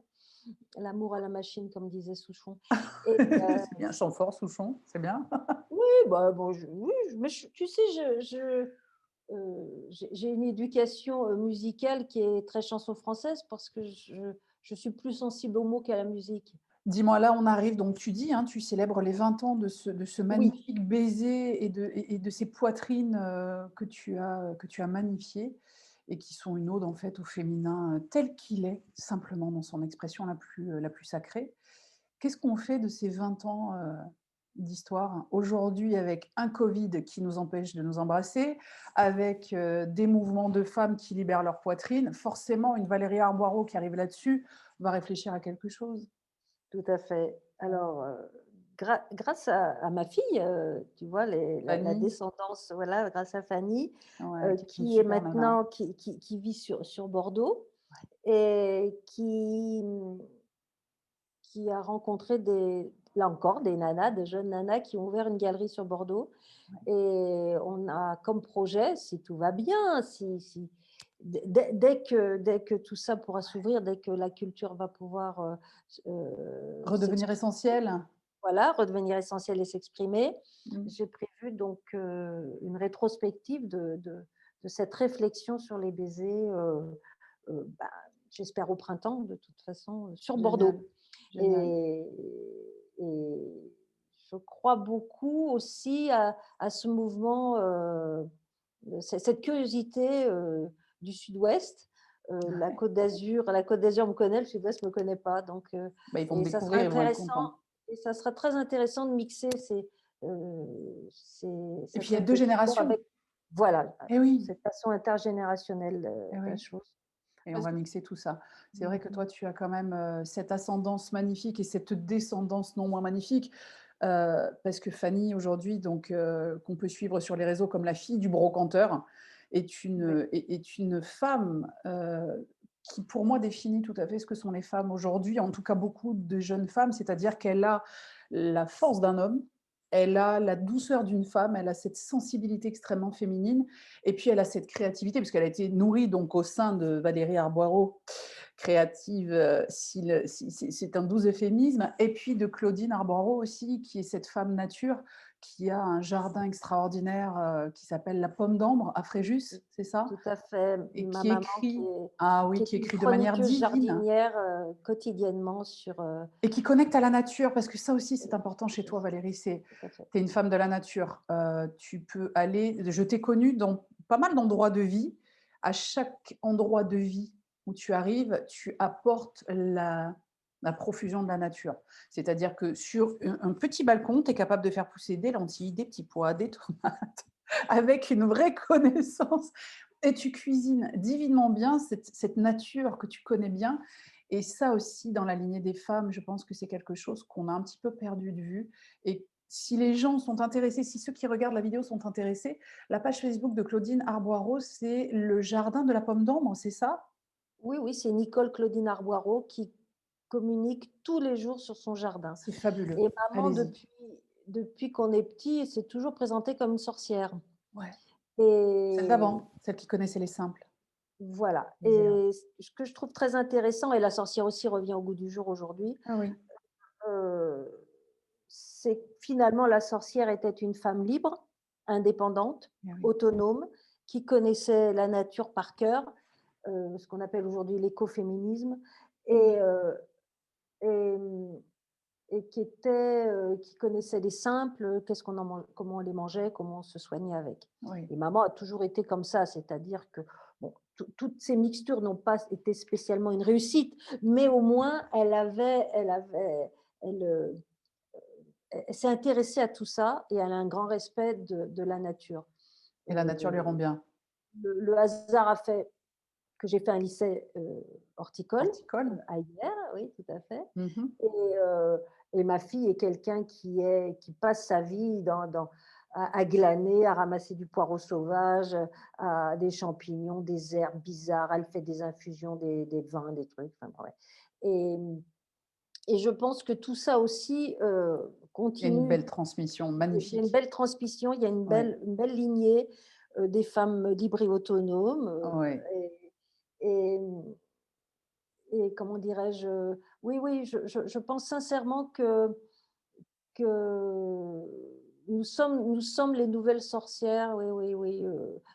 Speaker 2: L'amour à la machine, comme disait Souchon et
Speaker 1: C'est bien, chant fort, Souchon, c'est bien.
Speaker 2: oui, bah, bon, oui, mais tu sais, j'ai une éducation, musicale qui est très chanson française parce que je suis plus sensible aux mots qu'à la musique.
Speaker 1: Dis-moi, là, on arrive, donc tu dis, hein, tu célèbres les 20 ans de ce
Speaker 2: Oui,
Speaker 1: magnifique baiser et de ces poitrines, que tu as magnifiées et qui sont une ode, en fait, au féminin, tel qu'il est, simplement dans son expression la plus sacrée. Qu'est-ce qu'on fait de ces 20 ans, d'histoire aujourd'hui avec un Covid qui nous empêche de nous embrasser, avec, des mouvements de femmes qui libèrent leur poitrine? Forcément, une Valérie Arboireau qui arrive là-dessus va réfléchir à quelque chose.
Speaker 2: tout à fait. Alors, grâce à ma fille, tu vois la
Speaker 1: Fanny,
Speaker 2: descendance, voilà, grâce à Fanny,
Speaker 1: ouais, qui est une
Speaker 2: qui est
Speaker 1: super nana.
Speaker 2: maintenant qui vit sur Bordeaux et qui a rencontré là encore, des nanas, des jeunes nanas qui ont ouvert une galerie sur Bordeaux et on a comme projet, si tout va bien, si dès que tout ça pourra s'ouvrir, dès que la culture va pouvoir,
Speaker 1: Redevenir
Speaker 2: s'exprimer,
Speaker 1: essentiel?
Speaker 2: voilà, redevenir essentielle et s'exprimer,
Speaker 1: Mmh.
Speaker 2: j'ai prévu donc, une rétrospective de cette réflexion sur les baisers, bah, j'espère au printemps de toute façon, sur
Speaker 1: Génial,
Speaker 2: Bordeaux.
Speaker 1: génial.
Speaker 2: Et je crois beaucoup aussi à ce mouvement, cette curiosité, du Sud-Ouest,
Speaker 1: Ouais.
Speaker 2: La Côte d'Azur me connaît, le Sud-Ouest me connaît pas, donc
Speaker 1: Bah, ils vont me
Speaker 2: et ça sera
Speaker 1: découvrir, ils vont être
Speaker 2: intéressant
Speaker 1: contents.
Speaker 2: et ça sera très intéressant de mixer
Speaker 1: Et
Speaker 2: cette
Speaker 1: puis il y a 2
Speaker 2: réflexion
Speaker 1: générations.
Speaker 2: avec voilà,
Speaker 1: Eh oui,
Speaker 2: cette façon intergénérationnelle,
Speaker 1: eh
Speaker 2: la
Speaker 1: oui,
Speaker 2: chose.
Speaker 1: et on
Speaker 2: Parce
Speaker 1: va mixer tout ça. C'est vrai
Speaker 2: mmh
Speaker 1: que
Speaker 2: mh.
Speaker 1: toi, tu as quand même, cette ascendance magnifique et cette descendance non moins magnifique, parce que Fanny aujourd'hui donc, qu'on peut suivre sur les réseaux comme la fille du brocanteur,
Speaker 2: Oui,
Speaker 1: est une femme, qui pour moi définit tout à fait ce que sont les femmes aujourd'hui, en tout cas beaucoup de jeunes femmes, c'est-à-dire qu'elle a la force d'un homme, elle a la douceur d'une femme, elle a cette sensibilité extrêmement féminine et puis elle a cette créativité parce qu'elle a été nourrie donc au sein de Valérie Arboireau, créative, si c'est un doux euphémisme et puis de Claudine Arboireau aussi qui est cette femme nature qui a un jardin extraordinaire, qui s'appelle La Pomme d'Ambre à Fréjus,
Speaker 2: tout
Speaker 1: c'est ça?
Speaker 2: tout à fait.
Speaker 1: Et
Speaker 2: Ma
Speaker 1: qui
Speaker 2: maman
Speaker 1: écrit ah oui,
Speaker 2: qui est
Speaker 1: qui
Speaker 2: une
Speaker 1: écrit de manière
Speaker 2: chroniqueuse
Speaker 1: divine
Speaker 2: jardinière, quotidiennement sur,
Speaker 1: et qui connecte à la nature parce que ça aussi c'est important chez
Speaker 2: je
Speaker 1: toi Valérie, c'est
Speaker 2: tout à fait.
Speaker 1: tu es une femme de la nature. Tu peux aller je t'ai connue dans pas mal d'endroits de vie. À chaque endroit de vie où tu arrives, tu apportes la profusion de la nature. C'est-à-dire que sur un petit balcon, tu es capable de faire pousser des lentilles, des petits pois, des tomates, avec une vraie connaissance et tu cuisines divinement bien cette nature que tu connais bien et ça aussi, dans la lignée des femmes, je pense que c'est quelque chose qu'on a un petit peu perdu de vue. Et si les gens sont intéressés, si ceux qui regardent la vidéo sont intéressés, la page Facebook de Claudine Arboireau, c'est le jardin de la pomme d'ambre, c'est ça?
Speaker 2: Oui, oui, c'est Nicole Claudine Arboireau qui communique tous les jours sur son jardin
Speaker 1: C'est fabuleux.
Speaker 2: et maman
Speaker 1: Allez-y.
Speaker 2: depuis qu'on est petit, s'est toujours présentée comme une sorcière
Speaker 1: Ouais. Celle
Speaker 2: et
Speaker 1: d'avant, celle qui connaissait les simples.
Speaker 2: voilà
Speaker 1: Misère.
Speaker 2: et ce que je trouve très intéressant et la sorcière aussi revient au goût du jour aujourd'hui,
Speaker 1: Ah oui.
Speaker 2: heu, c'est que finalement la sorcière était une femme libre, indépendante,
Speaker 1: Eh oui.
Speaker 2: autonome, qui connaissait la nature par cœur, ce qu'on appelle aujourd'hui l'écoféminisme
Speaker 1: Mmh.
Speaker 2: et et mmh et qui connaissait les simples, qu'est-ce qu'on en man comment on les mangeait, comment on se soignait avec
Speaker 1: Oui.
Speaker 2: et maman a toujours été comme ça, c'est-à-dire que, bon, toutes ces mixtures n'ont pas été spécialement une réussite, mais au moins elle, elle s'est intéressée à tout ça et elle a un grand respect de la nature.
Speaker 1: Et la nature lui rend
Speaker 2: Heu,
Speaker 1: bien.
Speaker 2: le hasard a fait que j'ai fait un lycée, horticole,
Speaker 1: Horticole?
Speaker 2: à Hyères, oui, tout à fait
Speaker 1: Mmh.
Speaker 2: et heu et ma fille est quelqu'un qui passe sa vie à glaner, à ramasser du poireau sauvage, à des champignons, des herbes bizarres. Elle fait des infusions, des vins, des trucs, enfin bref et et je pense que tout ça aussi,
Speaker 1: Il y a une
Speaker 2: continue.
Speaker 1: belle transmission,
Speaker 2: Il y a une
Speaker 1: magnifique.
Speaker 2: belle transmission, il y a
Speaker 1: Ouais,
Speaker 2: une belle lignée, des femmes libres et autonomes,
Speaker 1: ouais.
Speaker 2: et et comment dirais-je? Oui, oui, je pense sincèrement que nous sommes les nouvelles sorcières, oui, oui, oui,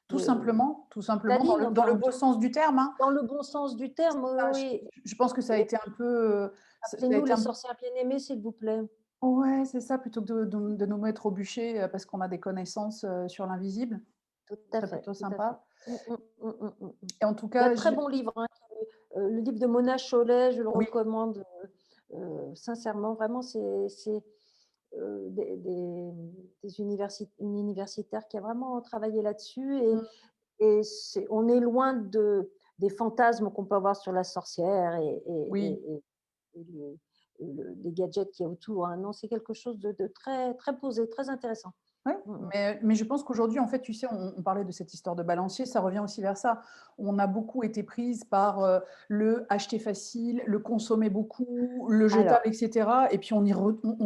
Speaker 1: Tout simplement
Speaker 2: d'Italie,
Speaker 1: dans le
Speaker 2: enfin,
Speaker 1: beau sens du terme, hein.
Speaker 2: dans le bon sens du terme, oui,
Speaker 1: Ça,
Speaker 2: oui,
Speaker 1: je pense que ça a
Speaker 2: et
Speaker 1: été un peu, ça a
Speaker 2: appelez-nous
Speaker 1: été
Speaker 2: les
Speaker 1: un
Speaker 2: sorcières bien-aimées, s'il vous plaît.
Speaker 1: ouais, c'est ça, plutôt que de nous mettre au bûcher, parce qu'on a des connaissances, sur l'invisible.
Speaker 2: Tout
Speaker 1: Ce
Speaker 2: à
Speaker 1: serait
Speaker 2: fait,
Speaker 1: plutôt
Speaker 2: tout à fait.
Speaker 1: sympa
Speaker 2: Mmh, mmh, mmh, mmh, mmh, mmh.
Speaker 1: et en tout
Speaker 2: Il y a de
Speaker 1: cas,
Speaker 2: très
Speaker 1: je
Speaker 2: bons livres, hein, le livre de Mona Chollet, je le
Speaker 1: oui,
Speaker 2: recommande, sincèrement. Vraiment, c'est, des une universitaire qui a vraiment travaillé là-dessus,
Speaker 1: mmh,
Speaker 2: et c'est on est loin des fantasmes qu'on peut avoir sur la sorcière,
Speaker 1: oui.
Speaker 2: et les gadgets qu'il y a autour, hein. Non, c'est quelque chose de très, très posé, très intéressant.
Speaker 1: Ouais,
Speaker 2: Mmh mh.
Speaker 1: mais je pense qu'aujourd'hui, en fait, tu sais, on parlait de cette histoire de balancier, ça revient aussi vers ça. On a beaucoup été prises par, le acheter facile, le consommer beaucoup, le
Speaker 2: Alors
Speaker 1: jetable et cetera et puis on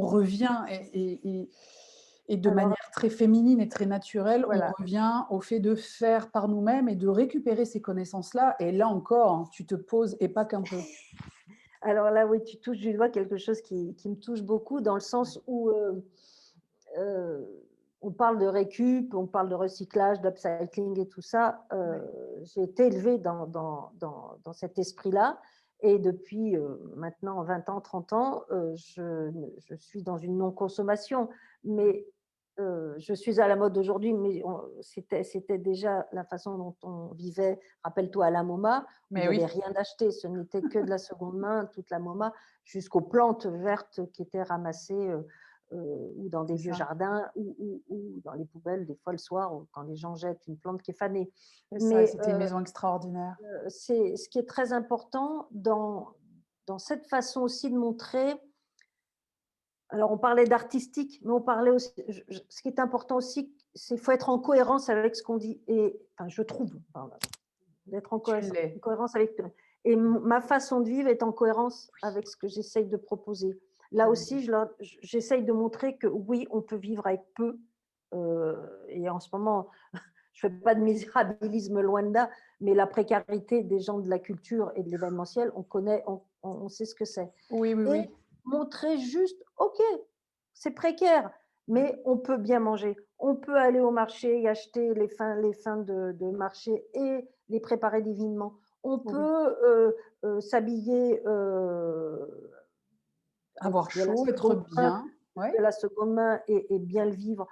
Speaker 1: revient et de
Speaker 2: alors,
Speaker 1: manière très féminine et très naturelle, on
Speaker 2: voilà.
Speaker 1: revient au fait de faire par nous-mêmes et de récupérer ces connaissances-là et là encore, hein, tu te poses et pas qu'un peu.
Speaker 2: Alors là, oui, tu touches du doigt quelque chose qui me touche beaucoup, dans le
Speaker 1: Ouais.
Speaker 2: sens où, on parle de récup, on parle de recyclage, d'upcycling et tout ça.
Speaker 1: Ouais.
Speaker 2: J'ai été élevée dans cet esprit-là, et depuis, maintenant 20 ans, 30 ans, je suis dans une non-consommation.
Speaker 1: Mmh.
Speaker 2: Mais, je suis à la mode aujourd'hui, mais c'était déjà la façon dont on vivait. Rappelle-toi à la MoMA, où il
Speaker 1: Mais
Speaker 2: y avait
Speaker 1: oui,
Speaker 2: rien d'acheté, ce n'était que de la seconde main, toute la MoMA, jusqu'aux plantes vertes qui étaient ramassées, ou dans des
Speaker 1: c'est
Speaker 2: vieux
Speaker 1: ça,
Speaker 2: jardins, ou dans les poubelles, des fois le soir, ou quand les gens jettent une plante qui est fanée.
Speaker 1: c'est ça et
Speaker 2: Mais,
Speaker 1: c'était une maison extraordinaire.
Speaker 2: c'est ce qui est très important dans cette façon aussi de montrer. Alors, on parlait d'artistique, mais on parlait aussi, ce qui est important aussi, c'est qu'il faut être en cohérence avec ce qu'on dit, et enfin, je trouve, enfin, d'être en
Speaker 1: Tu l'es.
Speaker 2: cohérence avec, et ma façon de vivre est en cohérence avec ce que j'essaye de proposer. Là
Speaker 1: Mmh.
Speaker 2: aussi, j'essaye de montrer que oui, on peut vivre avec peu, et en ce moment, je ne fais pas de misérabilisme, loin de là, mais la précarité des gens de la culture et de l'événementiel, on connaît, on sait ce que c'est.
Speaker 1: Oui, oui,
Speaker 2: Et
Speaker 1: oui.
Speaker 2: montrer juste, OK, c'est précaire,
Speaker 1: Ouais.
Speaker 2: mais on peut bien manger. On peut aller au marché et acheter les fins de marché et les préparer divinement. On
Speaker 1: Oui.
Speaker 2: peut, s'habiller, avec
Speaker 1: Avoir chaud, être bien. Ouais,
Speaker 2: de la seconde main, et bien le vivre.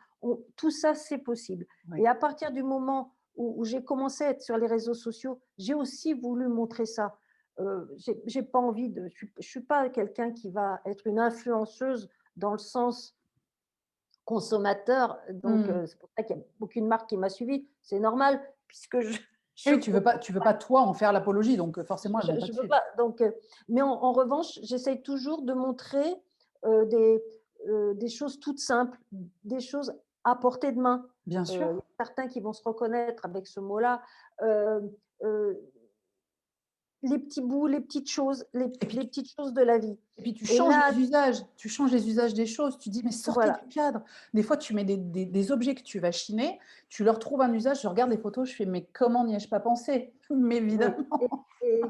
Speaker 2: Tout ça, c'est possible. Et
Speaker 1: ouais.
Speaker 2: à partir du moment où j'ai commencé à être sur les réseaux sociaux, j'ai aussi voulu montrer ça. J'ai pas envie de, je suis pas quelqu'un qui va être une influenceuse dans le sens consommateur, donc
Speaker 1: Mmh.
Speaker 2: c'est pour ça qu'il y a aucune marque qui m'a suivie. C'est normal, puisque
Speaker 1: Et
Speaker 2: je
Speaker 1: oui, tu veux pas toi en faire l'apologie, donc forcément elles vont pas
Speaker 2: je
Speaker 1: te
Speaker 2: veux
Speaker 1: suivre.
Speaker 2: pas, donc, mais en revanche, j'essaye toujours de montrer, heu, des, des choses toutes simples, des choses à portée de main.
Speaker 1: Bien
Speaker 2: Il y
Speaker 1: sûr.
Speaker 2: a certains qui vont se reconnaître avec ce mot-là. Heu heu, les petits bouts, les petites choses,
Speaker 1: Et puis
Speaker 2: les petites choses de la vie.
Speaker 1: tu
Speaker 2: Et
Speaker 1: changes
Speaker 2: là,
Speaker 1: les usages, tu changes les usages des choses. Tu dis: «Mais sortez
Speaker 2: voilà,
Speaker 1: du cadre». Des fois, tu mets des objets que tu vas chiner, tu leur trouves un usage, je regarde les photos, je fais: «Mais comment n'y ai-je pas pensé?» Mais
Speaker 2: oui,
Speaker 1: évidemment.
Speaker 2: et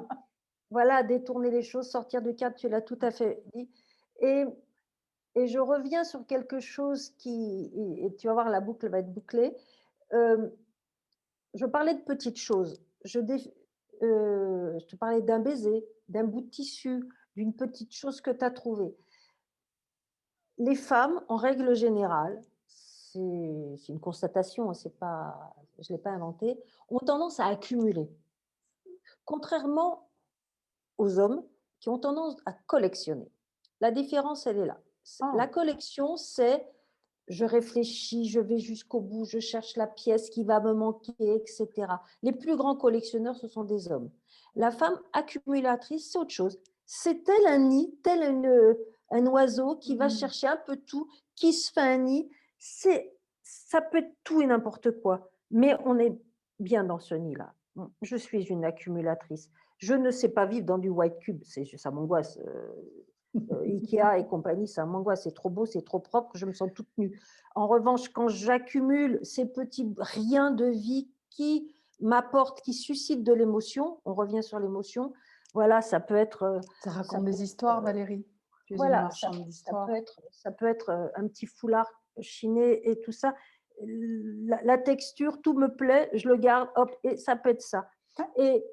Speaker 2: voilà, détourner les choses, sortir du cadre, tu l'as tout à fait dit. Et je reviens sur quelque chose qui, et tu vas voir, la boucle va être bouclée. Hem, je parlais de petites choses. Je te parlais d'un baiser, d'un bout de tissu, d'une petite chose que tu as trouvée. Les femmes, en règle générale, c'est une constatation, hein, c'est pas, je ne l'ai pas inventé, ont tendance à accumuler. Contrairement aux hommes qui ont tendance à collectionner. La différence, elle est là. La
Speaker 1: Ah!
Speaker 2: collection, c'est: je réfléchis, je vais jusqu'au bout, je cherche la pièce qui va me manquer, et cetera. Les plus grands collectionneurs, ce sont des hommes. La femme accumulatrice, c'est autre chose. C'est tel un nid, un oiseau qui va
Speaker 1: Mmh.
Speaker 2: chercher un peu tout, qui se fait un nid. Ça peut être tout et n'importe quoi, mais on est bien dans ce nid-là. Je suis une accumulatrice. Je ne sais pas vivre dans du white cube, ça m'angoisse. Ikea et compagnie, ça m'angoisse, c'est trop beau, c'est trop propre, je me sens toute nue. En revanche, quand j'accumule ces petits riens de vie qui m'apportent, qui suscitent de l'émotion, on revient sur l'émotion, voilà, ça peut être,
Speaker 1: Ça
Speaker 2: ça
Speaker 1: raconte
Speaker 2: peut
Speaker 1: des histoires, Valérie? Tu es une
Speaker 2: voilà,
Speaker 1: marchande
Speaker 2: peut
Speaker 1: d'histoires.
Speaker 2: être un petit foulard chiné et tout ça. La texture, tout me plaît, je le garde, hop, et ça peut être ça.
Speaker 1: Ouais,
Speaker 2: Et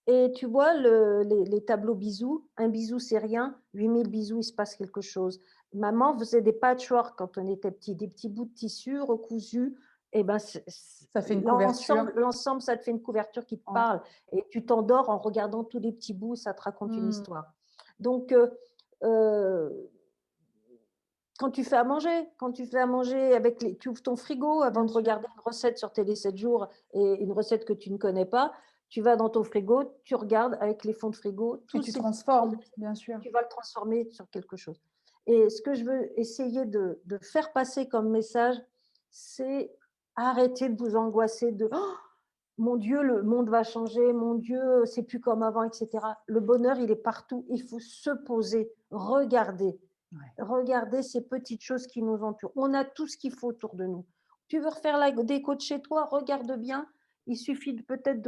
Speaker 2: et tu vois les tableaux bisous, un bisou c'est rien, 8 000 bisous, il se passe quelque chose. Maman faisait des patchwork quand on était petit, des petits bouts de tissu recousus et ben
Speaker 1: ça fait une couverture.
Speaker 2: l'ensemble ça te fait une couverture qui te
Speaker 1: Ouais.
Speaker 2: parle et tu t'endors en regardant tous les petits bouts, ça te raconte une
Speaker 1: Mmh.
Speaker 2: histoire. Donc heu, quand tu fais à manger avec les tu ouvres ton frigo avant
Speaker 1: Bien
Speaker 2: de
Speaker 1: sûr.
Speaker 2: regarder une recette sur Télé 7 jours et une recette que tu ne connais pas, tu vas dans ton frigo, tu regardes avec les fonds de frigo,
Speaker 1: Et
Speaker 2: tous
Speaker 1: tu
Speaker 2: ces
Speaker 1: transformes, bien sûr.
Speaker 2: tu vas le transformer sur quelque chose. Et ce que je veux essayer de faire passer comme message, c'est arrêtez de vous angoisser de «Oh, mon Dieu, le monde va changer, mon Dieu, c'est plus comme avant, et cetera». Le bonheur, il est partout. Il faut se poser, regarder.
Speaker 1: Ouais.
Speaker 2: Regarder ces petites choses qui nous entourent. On a tout ce qu'il faut autour de nous. Tu veux refaire la déco de chez toi, regarde bien. Il suffit peut-être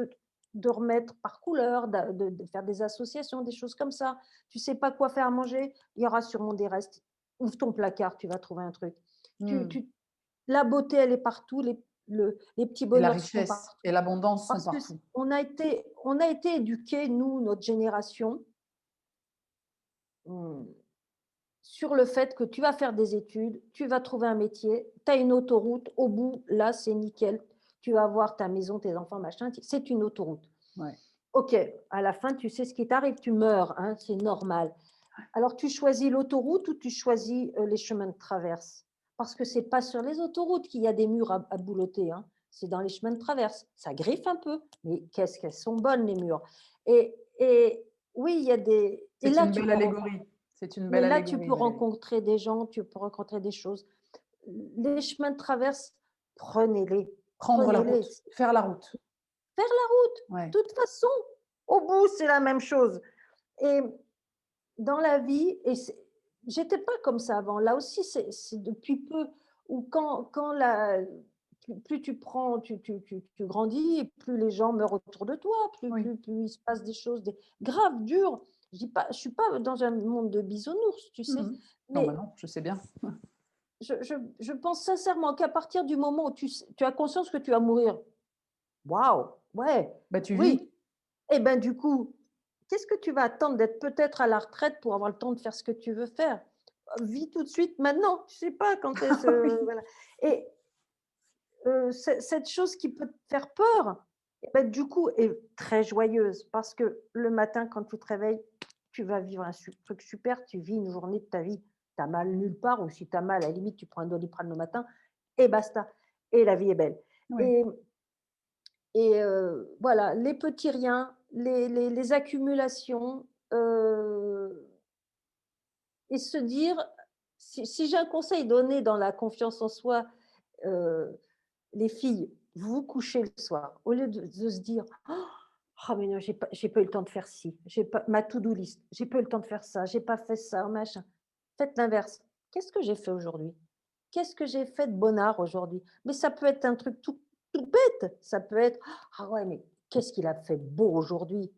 Speaker 2: de remettre par couleur, de faire des associations, des choses comme ça. Tu sais pas quoi faire à manger, il y aura sûrement des restes. Ouvre ton placard, tu vas trouver un truc. Tu,
Speaker 1: Mmh.
Speaker 2: tu, la beauté, elle est partout. Les petits
Speaker 1: Et la
Speaker 2: bonheurs sont
Speaker 1: richesse
Speaker 2: partout.
Speaker 1: et l'abondance sont
Speaker 2: Parce que
Speaker 1: partout.
Speaker 2: on a été éduqués, nous, notre génération, hum, sur le fait que tu vas faire des études, tu vas trouver un métier, tu as une autoroute, au bout, là, c'est nickel. Tu vas avoir ta maison, tes enfants, machin, c'est une autoroute.
Speaker 1: Ouais.
Speaker 2: OK, à la fin, tu sais ce qui t'arrive, tu meurs, hein, c'est normal. Alors, tu choisis l'autoroute ou tu choisis les chemins de traverse? Parce que c'est pas sur les autoroutes qu'il y a des murs à boulotter, hein. C'est dans les chemins de traverse. Ça griffe un peu, mais qu'est-ce qu'elles sont bonnes, les murs. Et oui, il y a des. Et
Speaker 1: C'est
Speaker 2: là,
Speaker 1: une
Speaker 2: tu
Speaker 1: belle
Speaker 2: peux
Speaker 1: allégorie. C'est une
Speaker 2: mais
Speaker 1: belle
Speaker 2: là, tu
Speaker 1: allégorie,
Speaker 2: peux
Speaker 1: Valérie.
Speaker 2: rencontrer des gens, tu peux rencontrer des choses. Les chemins de traverse, prenez-les,
Speaker 1: Prendre la
Speaker 2: prenez-les.
Speaker 1: route, faire la route.
Speaker 2: Faire la route,
Speaker 1: Ouais.
Speaker 2: de toute façon, au bout, c'est la même chose. Et dans la vie, j'étais pas comme ça avant. Là aussi, c'est depuis peu, ou plus tu prends, tu grandis, et plus les gens meurent autour de toi,
Speaker 1: Oui.
Speaker 2: plus il se passe des choses graves, dures. Je suis pas dans un monde de bisounours, tu sais,
Speaker 1: Mmh. Non, bah,
Speaker 2: mais
Speaker 1: non, je sais bien.
Speaker 2: je pense sincèrement qu'à partir du moment où tu as conscience que tu vas mourir, waouh, ouais,
Speaker 1: Bah, tu vis.
Speaker 2: oui, et ben du coup, qu'est-ce que tu vas attendre d'être peut-être à la retraite pour avoir le temps de faire ce que tu veux faire? Vis tout de suite maintenant, tu sais pas quand est-ce,
Speaker 1: Oui.
Speaker 2: voilà. Et cette chose qui peut te faire peur, et ben du coup est très joyeuse parce que le matin quand tu te réveilles, tu vas vivre un truc super, tu vis une journée de ta vie. Tu as mal nulle part ou si tu as mal, à la limite, tu prends un Doliprane le matin et basta et la vie est belle.
Speaker 1: Oui.
Speaker 2: Et voilà, les petits riens, les accumulations, et se dire si j'ai un conseil donné dans la confiance en soi, heu, les filles, vous vous couchez le soir, au lieu de se dire: «Oh mais non, j'ai pas eu le temps de faire ci, j'ai pas ma to do list, j'ai pas eu le temps de faire ça, j'ai pas fait ça, machin». Faites l'inverse. «Qu'est-ce que j'ai fait aujourd'hui? Qu'est-ce que j'ai fait de bonnard aujourd'hui?» Mais ça peut être un truc tout bête, ça peut être: «Ah ouais, mais qu'est-ce qu'il a fait beau aujourd'hui?»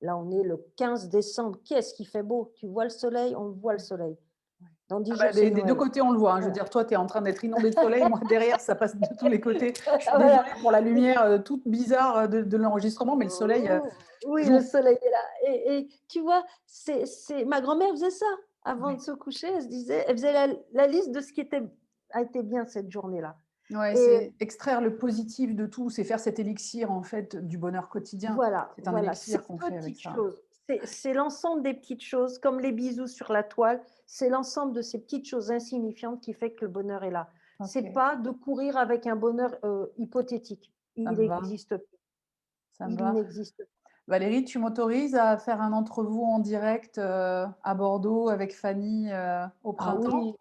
Speaker 2: Là, on est le 15 décembre, qu'est-ce qu'il fait beau? Tu vois le soleil? On voit le
Speaker 1: Ouais.
Speaker 2: soleil.
Speaker 1: Ouais.
Speaker 2: Dans
Speaker 1: Ah
Speaker 2: 10
Speaker 1: bah,
Speaker 2: jours, c'est
Speaker 1: des 2
Speaker 2: Noël.
Speaker 1: côtés, on le voit, hein. Je veux
Speaker 2: Voilà.
Speaker 1: dire, toi, tu es en train d'être inondé de soleil, moi, derrière, ça passe de tous les côtés. Je suis
Speaker 2: Voilà.
Speaker 1: désolée pour la lumière, toute bizarre, de l'enregistrement, mais le soleil,
Speaker 2: Oui, le
Speaker 1: joue.
Speaker 2: soleil est là et tu vois, c'est ma grand-mère faisait ça. Avant de
Speaker 1: Ouais.
Speaker 2: se coucher, elle faisait la liste de ce qui a été bien cette journée-là
Speaker 1: Ouais,
Speaker 2: et
Speaker 1: c'est extraire le positif de tout, c'est faire cet élixir, en fait, du bonheur quotidien.
Speaker 2: voilà,
Speaker 1: C'est un
Speaker 2: voilà, ces
Speaker 1: élixir qu'on fait avec
Speaker 2: petites
Speaker 1: ça.
Speaker 2: choses, c'est l'ensemble des petites choses, comme les bisous sur la toile, c'est l'ensemble de ces petites choses insignifiantes qui fait que le bonheur est là. C'est
Speaker 1: OK,
Speaker 2: pas de courir avec un bonheur, hypothétique.
Speaker 1: ça
Speaker 2: Il
Speaker 1: me va,
Speaker 2: existe pas,
Speaker 1: ça me
Speaker 2: il
Speaker 1: va.
Speaker 2: n'existe pas.
Speaker 1: Valérie, tu m'autorises à faire un entrevue en direct, à Bordeaux avec Fanny, au
Speaker 2: Ah
Speaker 1: printemps?
Speaker 2: oui,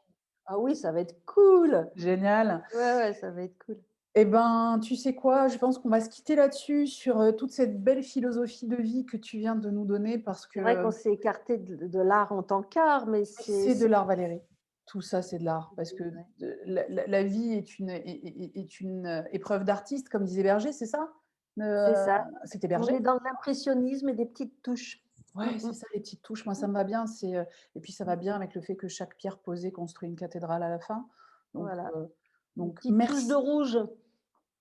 Speaker 2: ah oui, ça va être cool!
Speaker 1: Génial.
Speaker 2: Ouais, ouais, ça va être cool.
Speaker 1: Eh ben, tu sais quoi? Je pense qu'on va se quitter là-dessus, sur, toute cette belle philosophie de vie que tu viens de nous donner parce
Speaker 2: C'est vrai
Speaker 1: que,
Speaker 2: qu'on s'est écarté de l'art en tant qu'art, mais
Speaker 1: c'est de
Speaker 2: c'est
Speaker 1: l'art, Valérie. Tout ça, c'est de l'art parce que
Speaker 2: ouais,
Speaker 1: la vie est une épreuve d'artiste, comme disait Berger, c'est ça?
Speaker 2: c'est ça.
Speaker 1: C'était
Speaker 2: On
Speaker 1: Berger?
Speaker 2: est dans l'impressionnisme et des petites touches.
Speaker 1: Ouais, c'est ça, les petites touches. Moi, ça me va bien, et puis ça va bien avec le fait que chaque pierre posée construit une cathédrale à la fin. Donc
Speaker 2: Voilà,
Speaker 1: heu,
Speaker 2: une
Speaker 1: donc
Speaker 2: petite touche de
Speaker 1: merci.
Speaker 2: rouge.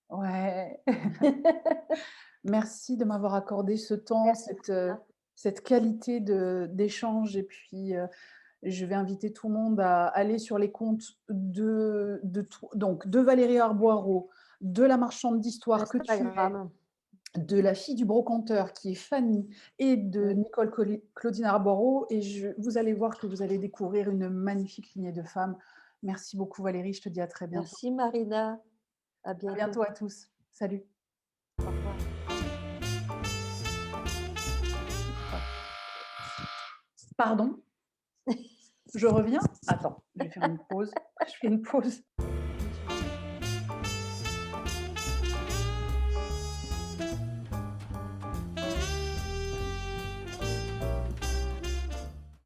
Speaker 1: Ouais. Merci de m'avoir accordé ce temps,
Speaker 2: Merci
Speaker 1: cette
Speaker 2: Marina.
Speaker 1: cette qualité d'échange, et puis, je vais inviter tout le monde à aller sur les comptes de Valérie Arboireau, de la marchande d'histoire que tu es,
Speaker 2: Instagram.
Speaker 1: de la fille du brocanteur qui est Fanny, et de
Speaker 2: Mmh.
Speaker 1: Nicole Claudine Arboireau, et vous allez voir que vous allez découvrir une magnifique lignée de femmes. Merci beaucoup Valérie, je te dis à très bientôt.
Speaker 2: Merci Marina. À
Speaker 1: À
Speaker 2: bientôt.
Speaker 1: bientôt à tous. Salut.
Speaker 2: Au revoir.
Speaker 1: Pardon? Je reviens? Attends, je vais faire une pause. Je fais une pause.